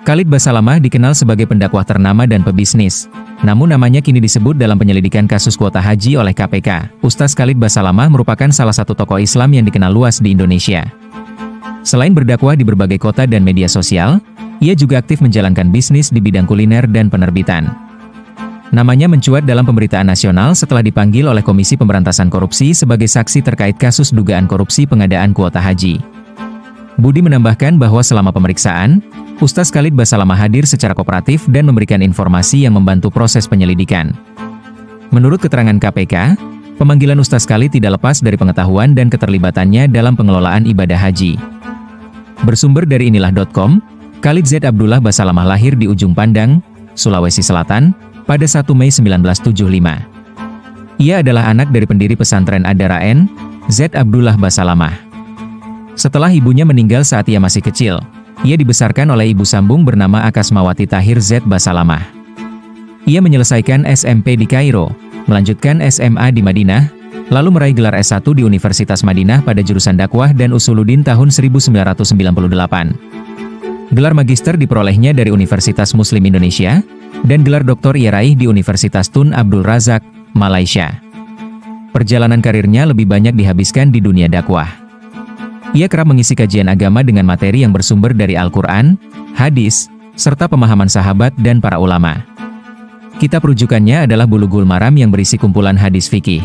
Khalid Basalamah dikenal sebagai pendakwah ternama dan pebisnis. Namun namanya kini disebut dalam penyelidikan kasus kuota haji oleh KPK. Ustaz Khalid Basalamah merupakan salah satu tokoh Islam yang dikenal luas di Indonesia. Selain berdakwah di berbagai kota dan media sosial, ia juga aktif menjalankan bisnis di bidang kuliner dan penerbitan. Namanya mencuat dalam pemberitaan nasional setelah dipanggil oleh Komisi Pemberantasan Korupsi sebagai saksi terkait kasus dugaan korupsi pengadaan kuota haji. Budi menambahkan bahwa selama pemeriksaan, Ustaz Khalid Basalamah hadir secara kooperatif dan memberikan informasi yang membantu proses penyelidikan. Menurut keterangan KPK, pemanggilan Ustaz Khalid tidak lepas dari pengetahuan dan keterlibatannya dalam pengelolaan ibadah haji. Bersumber dari inilah.com, Khalid Z. Abdullah Basalamah lahir di Ujung Pandang, Sulawesi Selatan, pada 1 Mei 1975. Ia adalah anak dari pendiri pesantren Ad-Daraen, Z. Abdullah Basalamah. Setelah ibunya meninggal saat ia masih kecil, ia dibesarkan oleh ibu sambung bernama Akasmawati Tahir Z. Basalamah. Ia menyelesaikan SMP di Kairo, melanjutkan SMA di Madinah, lalu meraih gelar S1 di Universitas Madinah pada jurusan dakwah dan usuluddin tahun 1998. Gelar magister diperolehnya dari Universitas Muslim Indonesia, dan gelar doktor ia raih di Universitas Tun Abdul Razak, Malaysia. Perjalanan karirnya lebih banyak dihabiskan di dunia dakwah. Ia kerap mengisi kajian agama dengan materi yang bersumber dari Al-Quran, hadis, serta pemahaman sahabat dan para ulama. Kitab rujukannya adalah Bulughul Maram yang berisi kumpulan hadis fikih.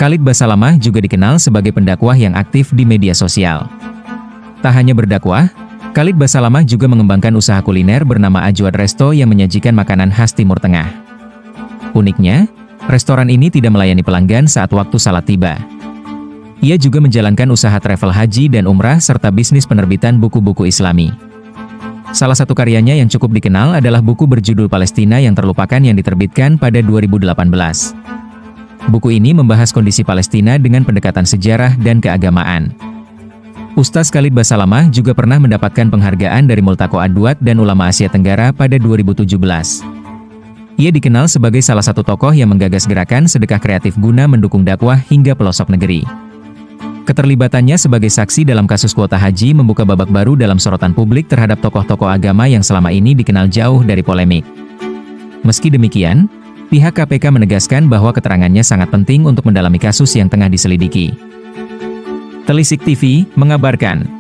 Khalid Basalamah juga dikenal sebagai pendakwah yang aktif di media sosial. Tak hanya berdakwah, Khalid Basalamah juga mengembangkan usaha kuliner bernama Ajwad Resto yang menyajikan makanan khas Timur Tengah. Uniknya, restoran ini tidak melayani pelanggan saat waktu salat tiba. Ia juga menjalankan usaha travel haji dan umrah serta bisnis penerbitan buku-buku Islami. Salah satu karyanya yang cukup dikenal adalah buku berjudul Palestina yang Terlupakan yang diterbitkan pada 2018. Buku ini membahas kondisi Palestina dengan pendekatan sejarah dan keagamaan. Ustaz Khalid Basalamah juga pernah mendapatkan penghargaan dari Multaqo Adwat dan Ulama Asia Tenggara pada 2017. Ia dikenal sebagai salah satu tokoh yang menggagas gerakan sedekah kreatif guna mendukung dakwah hingga pelosok negeri. Keterlibatannya sebagai saksi dalam kasus kuota haji membuka babak baru dalam sorotan publik terhadap tokoh-tokoh agama yang selama ini dikenal jauh dari polemik. Meski demikian, pihak KPK menegaskan bahwa keterangannya sangat penting untuk mendalami kasus yang tengah diselidiki. Telisik TV mengabarkan.